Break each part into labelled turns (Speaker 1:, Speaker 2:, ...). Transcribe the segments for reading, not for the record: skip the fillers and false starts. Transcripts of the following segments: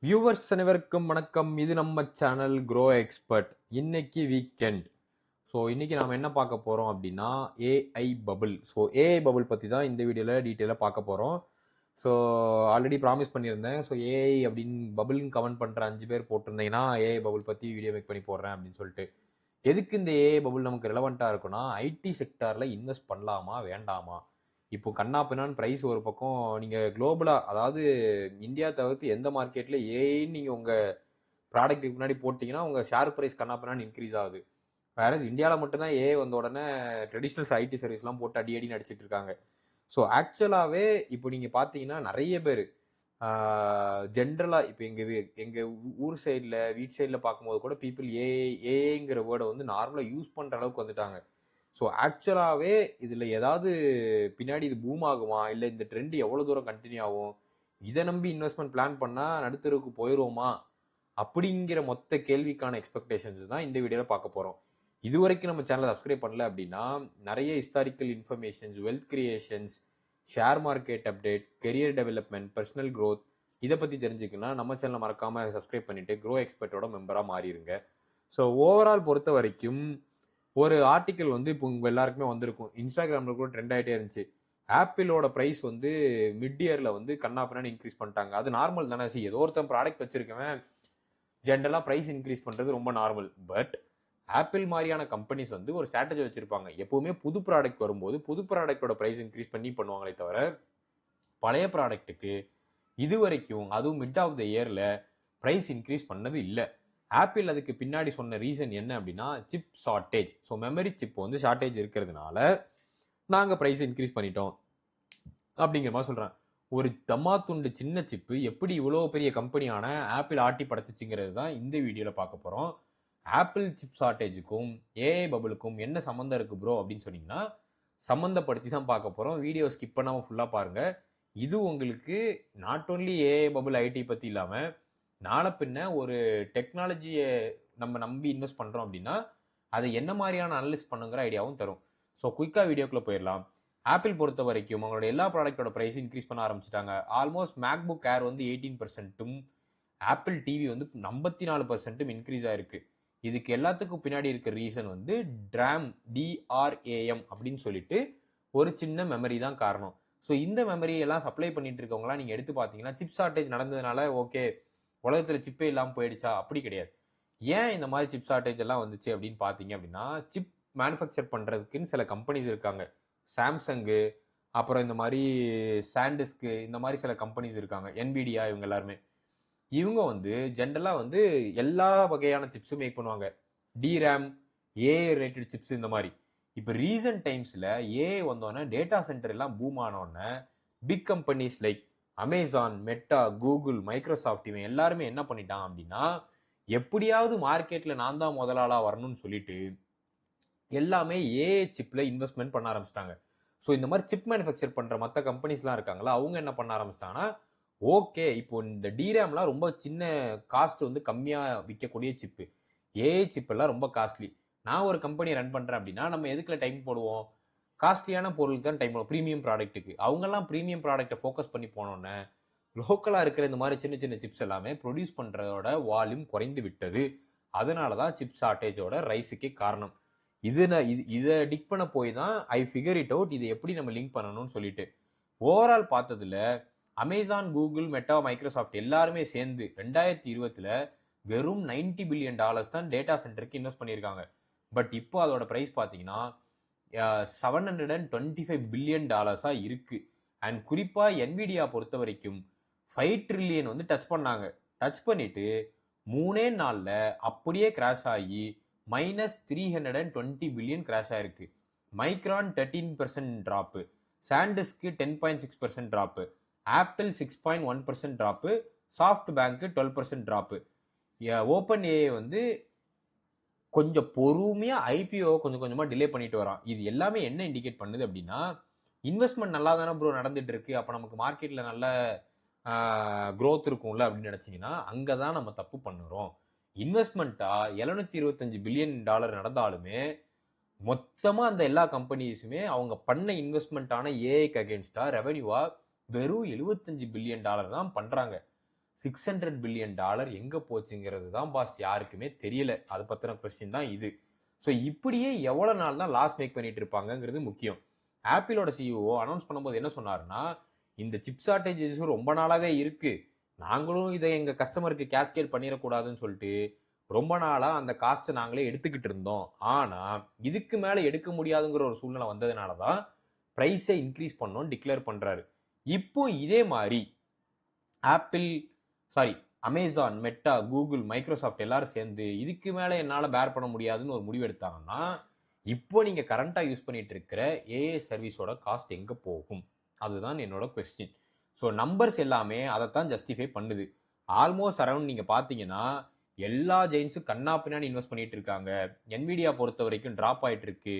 Speaker 1: Viewers அனைவருக்கும் வணக்கம். இது நம்ம சேனல் க்ரோ எக்ஸ்பர்ட். இன்னைக்கு வீக்கெண்ட். இன்னைக்கு நாம என்ன பார்க்க போறோம் அப்படின்னா ஏஐ பபுள். ஏஐ பபுள் பத்தி தான் இந்த வீடியோல டீட்டெயிலாக பார்க்க போறோம். ஆல்ரெடி ப்ராமிஸ் பண்ணியிருந்தேன். ஏஐ அப்படின்னு பபுள்னு கமெண்ட் பண்ற 5 பேர் போட்டிருந்தீங்கன்னா ஏஐ பபுள் பத்தி வீடியோ மேக் பண்ணி போடுறேன் அப்படின்னு சொல்லிட்டு. எதுக்கு இந்த ஏஐ பபுள் நமக்கு ரெலவெண்டா இருக்குன்னா, ஐடி செக்டார்ல இன்வெஸ்ட் பண்ணலாமா வேண்டாமா? இப்போ கண்ணா பின்னான்னு பிரைஸ் ஒரு பக்கம், நீங்க குளோபலா, அதாவது இந்தியா தவிர்த்து எந்த மார்க்கெட்ல ஏஐன்னு நீங்க உங்க ப்ராடக்ட்டுக்கு முன்னாடி போட்டீங்கன்னா உங்க ஷேர் பிரைஸ் கண்ணா பின்னான்னு இன்க்ரீஸ் ஆகுது. வேற இந்தியாவில் மட்டும்தான் ஏஐ வந்த உடனே ட்ரெடிஷ்னல் ஐடி சர்வீஸ்லாம் போட்டு அடி அடின்னு அடிச்சிட்டு இருக்காங்க. ஆக்சுவலாகவே இப்போ நீங்கள் பார்த்தீங்கன்னா நிறைய பேர் ஜென்ரலாக இப்போ எங்கள் ஊர் சைடில் வீட் சைடில் பார்க்கும்போது கூட பீப்புள் ஏஐங்கிற வேர்டை வந்து நார்மலாக யூஸ் பண்ணுற அளவுக்கு வந்துட்டாங்க. ஆக்சுவலாகவே இதில் ஏதாவது பின்னாடி இது பூம் ஆகுமா, இல்லை இந்த ட்ரெண்ட் எவ்வளோ தூரம் கண்டினியூ ஆகும், இதை நம்பி இன்வெஸ்ட்மெண்ட் பிளான் பண்ணால் நடுத்தருக்கு போயிடுவோமா அப்படிங்கிற மொத்த கேள்விக்கான எக்ஸ்பெக்டேஷன்ஸ் தான் இந்த வீடியோவில் பார்க்க போகிறோம். இது வரைக்கும் நம்ம சேனலை சப்ஸ்கிரைப் பண்ணல அப்படின்னா நிறைய historical informations, wealth creations, share market update, career development, personal growth, இதை பற்றி தெரிஞ்சுக்கணும்னா நம்ம சேனலை மறக்காமல் சப்ஸ்கிரைப் பண்ணிவிட்டு க்ரோ எக்ஸ்பர்ட்டோட மெம்பராக மாறிடுங்க. ஓவரால் பொறுத்த வரைக்கும் ஒரு ஆர்டிக்கல் வந்து இப்போ உங்க எல்லாருக்குமே வந்திருக்கும், இன்ஸ்டாகிராம்ல கூட ட்ரெண்ட் ஆகிட்டே இருந்துச்சு. ஆப்பிளோட ப்ரைஸ் வந்து மிட் இயர்ல வந்து கண்ணாப்பின்னு இன்க்ரீஸ் பண்ணிட்டாங்க. அது நார்மல் தானே. ஏதோ ஒருத்தன் ப்ராடக்ட் வச்சிருக்கவன் ஜென்ரலாக ப்ரைஸ் இன்க்ரீஸ் பண்ணுறது ரொம்ப நார்மல். பட் ஆப்பிள் மாதிரியான கம்பெனிஸ் வந்து ஒரு ஸ்ட்ராட்டஜி வச்சிருப்பாங்க. எப்பவுமே புது ப்ராடக்ட் வரும்போது புது ப்ராடக்டோட ப்ரைஸ் இன்க்ரீஸ் பண்ணி பண்ணுவாங்களே தவிர பழைய ப்ராடக்ட்டுக்கு இது வரைக்கும், அதுவும் மிட் ஆஃப் த இயர்ல ப்ரைஸ் இன்க்ரீஸ் பண்ணது இல்லை. ஆப்பிள் அதுக்கு பின்னாடி சொன்ன ரீசன் என்ன அப்படின்னா சிப் ஷார்ட்டேஜ். மெமரி சிப் வந்து ஷார்ட்டேஜ் இருக்கிறதுனால நாங்கள் ப்ரைஸ் இன்க்ரீஸ் பண்ணிட்டோம் அப்படிங்கிற மாதிரி சொல்கிறேன். ஒரு தம்மா துண்டு சின்ன சிப்பு எப்படி இவ்வளோ பெரிய கம்பெனியான ஆப்பிள் ஆட்டி படைச்சிச்சுங்கிறது தான் இந்த வீடியோவில் பார்க்க போகிறோம். ஆப்பிள் சிப் ஷார்ட்டேஜுக்கும் ஏஐ பபுளுக்கும் என்ன சம்மந்தம் இருக்குது ப்ரோ அப்படின்னு சொன்னீங்கன்னா சம்மந்தப்படுத்தி தான் பார்க்க போகிறோம். வீடியோ ஸ்கிப் பண்ணாமல் ஃபுல்லாக பாருங்கள். இது உங்களுக்கு not only AI bubble IT பற்றி இல்லாமல் நாளை பின்ன ஒரு டெக்னாலஜியை நம்ம நம்பி இன்வெஸ்ட் பண்ணுறோம் அப்படின்னா அதை என்ன மாதிரியான அனலிஸ்ட் பண்ணுங்கிற ஐடியாவும் தரும். குயிக்காக வீடியோக்குள்ளே போயிடலாம். ஆப்பிள் பொறுத்த வரைக்கும் அவங்களோட எல்லா ப்ராடக்டோட ப்ரைஸ் இன்க்ரீஸ் பண்ண ஆரம்பிச்சிட்டாங்க. ஆல்மோஸ்ட் மேக்புக் ஏர் வந்து 18%, ஆப்பிள் டிவி வந்து 54% இன்க்ரீஸ் ஆயிருக்கு. இதுக்கு எல்லாத்துக்கும் பின்னாடி இருக்க ரீசன் வந்து டிஆர்ஏஎம் அப்படின்னு சொல்லிட்டு ஒரு சின்ன மெமரி தான் காரணம். இந்த மெமரி எல்லாம் சப்ளை பண்ணிட்டு இருக்கவங்களாம் நீங்க எடுத்து பார்த்தீங்கன்னா சிப் ஷார்ட்டேஜ் நடந்ததுனால ஓகே உலகத்துல சிப்பே இல்லாமல் போயிடுச்சா, அப்படி கிடையாது. ஏன் இந்த மாதிரி சிப் ஷார்ட்டேஜ் எல்லாம் வந்துச்சு அப்படின்னு பார்த்தீங்க அப்படின்னா சிப் மேனுஃபேக்சர் பண்றதுக்குன்னு சில கம்பெனிஸ் இருக்காங்க. சாம்சங்கு, அப்புறம் இந்த மாதிரி சாண்டிஸ்க்கு, இந்த மாதிரி சில கம்பெனிஸ் இருக்காங்க. என்விடியா, இவங்க எல்லாருமே இவங்க வந்து ஜென்ரலா வந்து எல்லா வகையான சிப்ஸும் மேக் பண்ணுவாங்க. டிரேம், ஏஐ ரிலேட்டட் சிப்ஸ், இந்த மாதிரி. இப்போ ரீசன்ட் டைம்ஸ்ல ஏஐ வந்தோடனே டேட்டா சென்டர் எல்லாம் பூம் ஆனோடனே big companies like Amazon, Meta, Google, Microsoft இவன் எல்லாருமே என்ன பண்ணிட்டான் அப்படின்னா எப்படியாவது மார்க்கெட்ல நான் தான் முதலாளா வரணும்னு சொல்லிட்டு எல்லாமே ஏஐ சிப்ல இன்வெஸ்ட்மெண்ட் பண்ண ஆரம்பிச்சிட்டாங்க. இந்த மாதிரி சிப் மேனுஃபேக்சர் பண்ற மற்ற கம்பெனிஸ்லாம் இருக்காங்களா, அவங்க என்ன பண்ண ஆரம்பிச்சிட்டாங்கன்னா ஓகே இப்போ இந்த டிரேம்லாம் ரொம்ப சின்ன காஸ்ட் வந்து கம்மியா விற்கக்கூடிய சிப்பு, ஏஐ சிப் எல்லாம் ரொம்ப காஸ்ட்லி. நான் ஒரு கம்பெனி ரன் பண்றேன் அப்படின்னா நம்ம எதுக்குள்ள டைம் போடுவோம், காஸ்ட்லியான பொருளுக்கு தான் டைம் போடுவோம், ப்ரீமியம் ப்ராடக்ட்டுக்கு. அவங்கெல்லாம் ப்ரீமியம் ப்ராடக்ட்டை ஃபோக்கஸ் பண்ணி போனோன்னே லோக்கலா இருக்கிற இந்த மாதிரி சின்ன சின்ன சிப்ஸ் எல்லாமே ப்ரொடியூஸ் பண்றதோட வால்யூம் குறைந்து விட்டது. அதனால தான் சிப் ஷார்ட்டேஜோட ரைஸுக்கே காரணம். இதை டிக் பண்ண போய் தான் ஐ ஃபிகர் இட் அவுட், இதை எப்படி நம்ம லிங்க் பண்ணணும்னு சொல்லிட்டு. ஓவரால் பார்த்ததுல அமேசான், கூகுள், மெட்டா, மைக்ரோசாஃப்ட் எல்லாருமே சேர்ந்து 2020ல வெறும் $90 பில்லியன் தான் டேட்டா சென்டருக்கு இன்வெஸ்ட் பண்ணியிருக்காங்க. பட் இப்போ அதோட பிரைஸ் பார்த்தீங்கன்னா $725 பில்லியன் இருக்கு. அண்ட் குறிப்பா என்விடியா பொறுத்த வரைக்கும் 5 ட்ரில்லியன் வந்து டச் பண்ணாங்க. டச் பண்ணிட்டு 3 நாள்ல அப்படியே கிராஷ் ஆகி -320 பில்லியன் கிராஷ் ஆயிருக்கு. மைக்ரான் 13% டிராப், சாண்டிஸ்க்கு 10.6% drop, Apple 6.1% drop, SoftBank 12% drop. OpenAI வந்து கொஞ்சம் பொறுமையா ஐபிஓ கொஞ்சம் கொஞ்சமா டிலே பண்ணிட்டு வரான். இது எல்லாமே என்ன இண்டிகேட் பண்ணுது அப்படின்னா இன்வெஸ்ட்மெண்ட் நல்லா தானே ப்ரோ நடந்துட்டு இருக்கு, அப்ப நமக்கு மார்க்கெட்ல நல்ல க்ரோத் இருக்கும்ல அப்படின்னு நினைச்சீங்கன்னா அங்கதான் நம்ம தப்பு பண்ணுறோம். இன்வெஸ்ட்மெண்ட்டா $725 பில்லியன் நடந்தாலுமே மொத்தமா அந்த எல்லா கம்பெனிஸுமே அவங்க பண்ண இன்வெஸ்ட்மெண்ட்டான ஏஐக்கு அகேன்ஸ்டா ரெவென்யூவா வெறும் $75 பில்லியன் தான் பண்றாங்க. $600 பில்லியன் எங்க போச்சுங்கிறது தான் பாஸ் யாருக்குமே தெரியல. அது பத்தின கொஸ்டின் தான் இது. ஸோ இப்படியே எவ்வளவு நாள் தான் லாஸ் மேக் பண்ணிட்டு இருப்பாங்கங்கிறது முக்கியம். ஆப்பிளோட சிஇஓ அனௌன்ஸ் பண்ணும்போது என்ன சொன்னாருன்னா, இந்த சிப் ஷார்டேஜ் இஷ்யூ ரொம்ப நாளாவே இருக்கு, நாங்களும் இதை எங்க கஸ்டமருக்கு கேஸ்கேட் பண்ணிடக்கூடாதுன்னு சொல்லிட்டு ரொம்ப நாளா அந்த காஸ்ட்டை நாங்களே எடுத்துக்கிட்டு இருந்தோம். ஆனா இதுக்கு மேல எடுக்க முடியாதுங்கிற ஒரு சூழ்நிலை வந்ததுனால தான் பிரைஸை இன்க்ரீஸ் பண்ணோம்னு டிக்ளேர் பண்றாரு. இப்போ இதே மாதிரி apple Amazon, Meta, Google, Microsoft எல்லாரும் சேர்ந்து இதுக்கு மேல என்னால பேர் பண்ண முடியாதுன்னு ஒரு முடிவு எடுத்தாங்கன்னா, இப்போ நீங்க கரண்டா யூஸ் பண்ணிட்டு இருக்கிற ஏஐ சர்வீஸோட காஸ்ட் எங்க போகும்? அதுதான் என்னோட கொஸ்டின். ஸோ நம்பர்ஸ் எல்லாமே அதைத்தான் ஜஸ்டிஃபை பண்ணுது. ஆல்மோஸ்ட் அரௌண்ட் நீங்க பாத்தீங்கன்னா எல்லா ஜெயின்ஸும் கண்ணா பின்னாடி இன்வெஸ்ட் பண்ணிட்டு இருக்காங்க. என்விடியா பொறுத்த வரைக்கும் டிராப் ஆயிட்டு இருக்கு.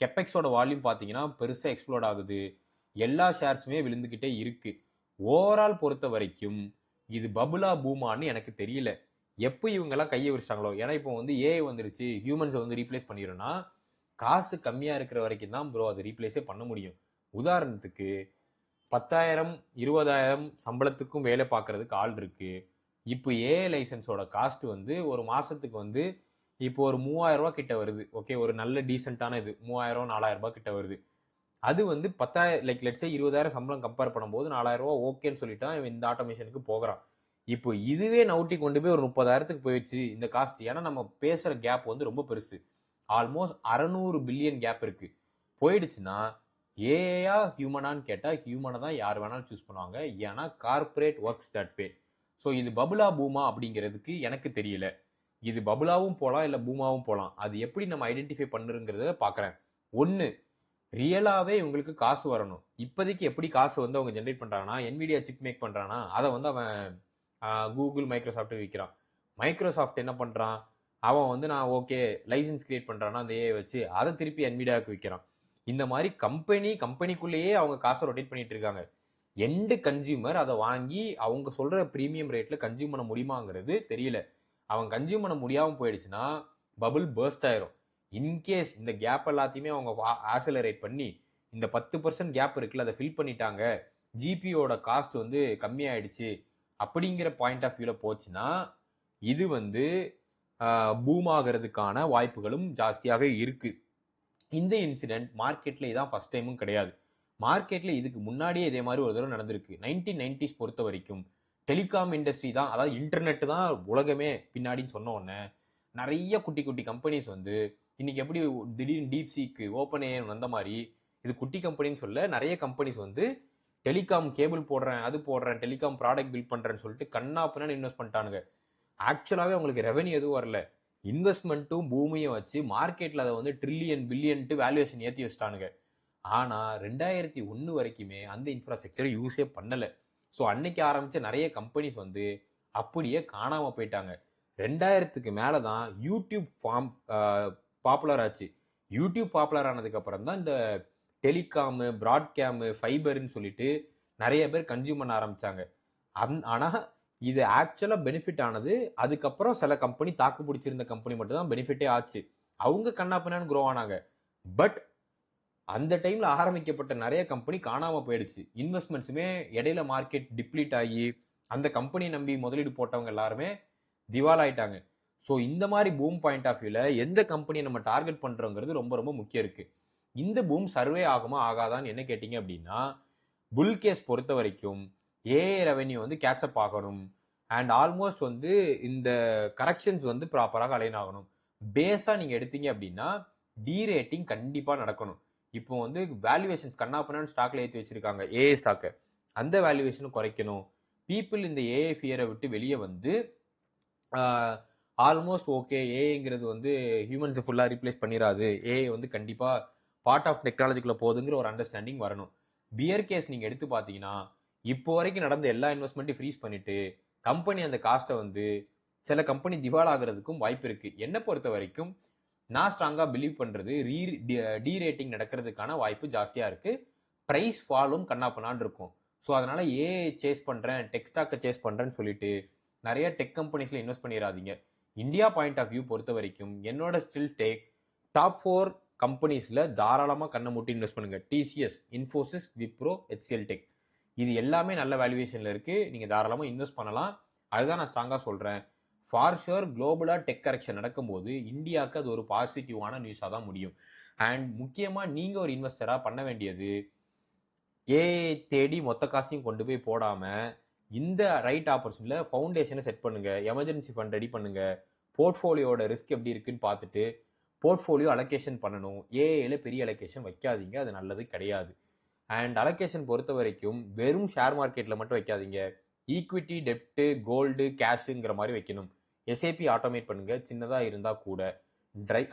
Speaker 1: கெப்பெக்ஸோட வால்யூம் பாத்தீங்கன்னா பெருசா எக்ஸ்ப்ளோட் ஆகுது. எல்லா ஷேர்ஸுமே விழுந்துகிட்டே இருக்கு. ஓவரால் பொறுத்த வரைக்கும் இது பபுலா பூமான்னு எனக்கு தெரியல. எப்போ இவங்கெல்லாம் கையை விரிச்சாங்களோ, ஏன்னா இப்போ வந்து ஏஐ வந்துருச்சு, ஹியூமன்ஸை வந்து ரீப்ளேஸ் பண்ணிடும்னா காசு கம்மியா இருக்கிற வரைக்கும் தான் ப்ரோ அதை ரீப்ளேஸே பண்ண முடியும். உதாரணத்துக்கு 10,000 20,000 சம்பளத்துக்கும் வேலை பார்க்கறதுக்கு ஆள் இருக்கு. இப்போ ஏஐ லைசன்ஸோட காஸ்ட் வந்து ஒரு மாசத்துக்கு வந்து இப்போ ஒரு 3,000 ரூபாய் கிட்ட வருது. ஓகே, ஒரு நல்ல டீசென்டான இது 3,000 4,000 ரூபாய் கிட்ட வருது. அது வந்து 10,000 லெட்ஸ் சே 20,000 சம்பளம் கம்பேர் பண்ணும்போது 4,000 ரூபாய் ஓகேன்னு சொல்லிட்டு இவன் இந்த ஆட்டோமேஷனுக்கு போகிறான். இப்போ இதுவே நவுட்டி கொண்டு போய் ஒரு 30,000க்கு போயிடுச்சு இந்த காஸ்ட். ஏன்னா நம்ம பேசுற கேப் வந்து ரொம்ப பெருசு. ஆல்மோஸ்ட் 600 பில்லியன் கேப் இருக்கு. போயிடுச்சுன்னா ஏஐயா ஹியூமனான்னு கேட்டா ஹியூமனை தான் யார் வேணாலும் சூஸ் பண்ணுவாங்க. ஏன்னா corporate works that way. So இது பபுலா பூமா அப்படிங்கிறதுக்கு எனக்கு தெரியல. இது பபுலாவும் போகலாம், இல்லை பூமாவும் போகலாம். அது எப்படி நம்ம ஐடென்டிஃபை பண்ணுறங்கிறத பார்க்குறேன். ஒன்று, ரியலாகவே இவங்களுக்கு காசு வரணும். இப்போதைக்கு எப்படி காசு வந்து அவங்க ஜென்ரேட் பண்ணுறாங்கன்னா, என்விடியா சிப் மேக் பண்ணுறான்னா அதை வந்து அவன் கூகுள், மைக்ரோசாஃப்ட்டு விற்கிறான். மைக்ரோசாஃப்ட் என்ன பண்ணுறான், அவன் வந்து நான் ஓகே லைசன்ஸ் கிரியேட் பண்ணுறான்னா அந்த ஏஐ வச்சு அதை திருப்பி என்விடியாவுக்கு விற்கிறான். இந்த மாதிரி கம்பெனிக்குள்ளேயே அவங்க காசை ரொட்டேட் பண்ணிட்டு இருக்காங்க. எண்டு கன்சியூமர் அதை வாங்கி அவங்க சொல்ற ப்ரீமியம் ரேட்ல கன்சியூம் பண்ண முடியுமாங்கிறது தெரியல. அவன் கன்சியூம் பண்ண முடியாமல் போயிடுச்சுன்னா பபுள் பர்ஸ்ட் ஆயிரும். இன்கேஸ் இந்த கேப் எல்லாத்தையுமே அவங்க ஆக்சலரேட் பண்ணி இந்த 10% கேப் இருக்குல்ல அதை ஃபில் பண்ணிட்டாங்க, ஜிபியோட காஸ்ட் வந்து கம்மியாயிடுச்சு அப்படிங்கிற பாயிண்ட் ஆஃப் வியூல போச்சுன்னா இது வந்து பூம் ஆகிறதுக்கான வாய்ப்புகளும் ஜாஸ்தியாக இருக்கு. இந்த இன்சிடென்ட் மார்க்கெட்ல இதான் ஃபர்ஸ்ட் டைமும் கிடையாது. மார்க்கெட்ல இதுக்கு முன்னாடியே இதே மாதிரி ஒரு தடவை நடந்திருக்கு. 1990s பொறுத்த வரைக்கும் டெலிகாம் இண்டஸ்ட்ரி தான், அதாவது இன்டர்நெட் தான் உலகமே பின்னாடின்னு சொன்ன உடனே நிறைய குட்டி குட்டி கம்பெனிஸ் வந்து இன்னைக்கு எப்படி திடீர்னு டீப் சீக்கு ஓப்பன் ஏஐ வந்த மாதிரி இது குட்டி கம்பெனின்னு சொல்ல நிறைய கம்பெனிஸ் வந்து டெலிகாம் கேபிள் போடுறேன், அது போடுறேன், டெலிகாம் ப்ராடக்ட் பில்ட் பண்றேன்னு சொல்லிட்டு கண்ணா பின்னாடி இன்வெஸ்ட் பண்ணிட்டானுங்க. ஆக்சுவலாவே அவங்களுக்கு ரெவன்யூ எதுவும் வரல. இன்வெஸ்ட்மெண்ட்டும் பூமியும் வச்சு மார்க்கெட்ல அதை வந்து ட்ரில்லியன் பில்லியன்ட்டு வேல்யூவேஷன் ஏற்றி வச்சிட்டானுங்க. ஆனா 2001 வரைக்குமே அந்த இன்ஃப்ராஸ்ட்ரக்சரை யூஸே பண்ணல. ஸோ அன்னைக்கு ஆரம்பிச்ச நிறைய கம்பெனிஸ் வந்து அப்படியே காணாம போயிட்டாங்க. 2000க்கு மேல தான் யூடியூப் பாப்புலர் ஆச்சு. யூடியூப் பாப்புலர் ஆனதுக்கு அப்புறம் தான் இந்த டெலிகாமு, பிராட்கேமு, ஃபைபர்னு சொல்லிட்டு நிறைய பேர் கன்சியூம் பண்ண ஆரம்பிச்சாங்க. ஆனா இது ஆக்சுவலா பெனிஃபிட் ஆனது அதுக்கப்புறம் சில கம்பெனி தாக்கு பிடிச்சிருந்த கம்பெனி மட்டும் தான் பெனிஃபிட்டே ஆச்சு. அவங்க கண்ணா பின்னான்னு க்ரோ ஆனாங்க. பட் அந்த டைம்ல ஆரம்பிக்கப்பட்ட நிறைய கம்பெனி காணாம போயிடுச்சு. இன்வெஸ்ட்மெண்ட்ஸுமே இடையில மார்க்கெட் டிப்ளீட் ஆகி அந்த கம்பெனி நம்பி முதலீடு போட்டவங்க எல்லாருமே திவால் ஆயிட்டாங்க. ஸோ இந்த மாதிரி பூம் பாயிண்ட் ஆஃப் வியூல எந்த கம்பெனியை நம்ம டார்கெட் பண்றோங்கிறது ரொம்ப ரொம்ப முக்கியம் இருக்கு. இந்த பூம் சர்வே ஆகுமா ஆகாதான்னு என்ன கேட்டீங்க அப்படின்னா, புல் கேஸ் பொறுத்த வரைக்கும் ஏஐ ரெவென்யூ வந்து கேட்சப் ஆகணும் அண்ட் ஆல்மோஸ்ட் வந்து இந்த கரெக்ஷன்ஸ் வந்து ப்ராப்பராக அலைன் ஆகணும். பேஸா நீங்க எடுத்தீங்க அப்படின்னா டீரேட்டிங் கண்டிப்பா நடக்கணும். இப்போ வந்து வேல்யூவேஷன்ஸ் கண்ணா பண்ணான்னு ஸ்டாக்ல ஏற்றி வச்சிருக்காங்க ஏஐ ஸ்டாக்கை, அந்த வேல்யூவேஷனும் குறைக்கணும். பீப்புள் இந்த ஏஐ ஃபியரை விட்டு வெளியே வந்து ஆல்மோஸ்ட் ஓகே ஏஐங்கிறது வந்து ஹியூமன்ஸை ஃபுல்லாக ரீப்ளேஸ் பண்ணிடாது, ஏஐ வந்து கண்டிப்பாக பார்ட் ஆஃப் டெக்னாலஜிக்குள்ள போகுதுங்கிற ஒரு அண்டர்ஸ்டாண்டிங் வரணும். பியர் கேஸ் நீங்கள் எடுத்து பார்த்தீங்கன்னா இப்போ வரைக்கும் நடந்த எல்லா இன்வெஸ்ட்மெண்ட்டையும் ஃப்ரீஸ் பண்ணிட்டு கம்பெனி அந்த காஸ்ட்டை வந்து சில கம்பெனி திவால் ஆகிறதுக்கும் வாய்ப்பு இருக்கு. என்னை பொறுத்த வரைக்கும் நான் ஸ்ட்ராங்கா பிலீவ் பண்றது டீரேட்டிங் நடக்கிறதுக்கான வாய்ப்பு ஜாஸ்தியா இருக்கு. பிரைஸ் ஃபாலும் கண்ணாப்பண்ணான்னு இருக்கும். ஸோ அதனால ஏஐ சேஸ் பண்றேன், டெக் ஸ்டாக்கை சேஸ் பண்றேன்னு சொல்லிட்டு நிறைய டெக் கம்பெனிஸ்ல இன்வெஸ்ட் பண்ணிடாதீங்க. இந்தியா பாயிண்ட் ஆஃப் வியூ பொறுத்த வரைக்கும் என்னோட ஸ்டில் டேக் டாப் 4 கம்பெனிஸ்ல தாராளமா கண்ணை மூட்டி இன்வெஸ்ட் பண்ணுங்க. TCS, Infosys, Wipro, HCL tech, இது எல்லாமே நல்ல வேல்யூவேஷன்ல இருக்கு. நீங்க தாராளமா இன்வெஸ்ட் பண்ணலாம். அதுதான் நான் ஸ்ட்ராங்காக சொல்கிறேன். ஃபார் ஷுர் குளோபலாக டெக் கரெக்ஷன் நடக்கும்போது இந்தியாவுக்கு அது ஒரு பாசிட்டிவான நியூஸாக தான் முடியும். அண்ட் முக்கியமாக நீங்கள் ஒரு இன்வெஸ்டராக பண்ண வேண்டியது, ஏஐ தேடி மொத்த காசையும் கொண்டு போய் போடாமல் இந்த ரைட் ஆப்பர்ச்சுனிட்டியில் ஃபவுண்டேஷனை செட் பண்ணுங்கள், எமர்ஜென்சி ஃபண்ட் ரெடி பண்ணுங்கள், போர்ட்ஃபோலியோட ரிஸ்க் எப்படி இருக்குன்னு பார்த்துட்டு போர்ட்ஃபோலியோ அலோகேஷன் பண்ணணும். ஏஐல பெரிய அலோகேஷன் வைக்காதீங்க, அது நல்லது கிடையாது. அண்ட் அலோகேஷன் பொறுத்த வரைக்கும் வெறும் ஷேர் மார்க்கெட்டில் மட்டும் வைக்காதீங்க, ஈக்விட்டி, டெப்ட்டு, கோல்டு, கேஷுங்கிற மாதிரி வைக்கணும். எஸ்ஐபி ஆட்டோமேட் பண்ணுங்க, சின்னதாக இருந்தால் கூட.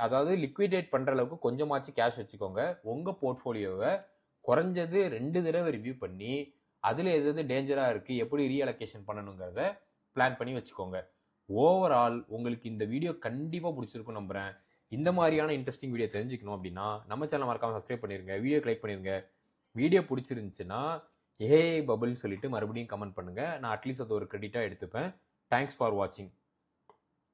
Speaker 1: அதாவது லிக்விடேட் பண்ணுற அளவுக்கு கொஞ்சமாச்சு கேஷ் வச்சுக்கோங்க. உங்கள் போர்ட்ஃபோலியோவை குறைஞ்சது 2 தடவை ரிவ்யூ பண்ணி அதில் எது டேஞ்சராக இருக்குது, எப்படி ரீஅலோகேஷன் பண்ணணுங்கிறத பிளான் பண்ணி வச்சுக்கோங்க. ஓவரால் உங்களுக்கு இந்த வீடியோ கண்டிப்பாக பிடிச்சிருக்கும் நம்புகிறேன். இந்த மாதிரியான இன்ட்ரெஸ்டிங் வீடியோ தெரிஞ்சுக்கணும் அப்படின்னா நம்ம சேனல் மறக்காமல் சப்ஸ்கிரைப் பண்ணிருங்க, வீடியோ லைக் பண்ணிருங்க. வீடியோ பிடிச்சிருந்துச்சுன்னா ஏஐ பபுள்னு சொல்லிட்டு மறுபடியும் கமெண்ட் பண்ணுங்க. நான் அட்லீஸ்ட் அது ஒரு கிரெடிட்டாக எடுத்துப்பேன். தேங்க்ஸ் ஃபார் வாட்சிங்.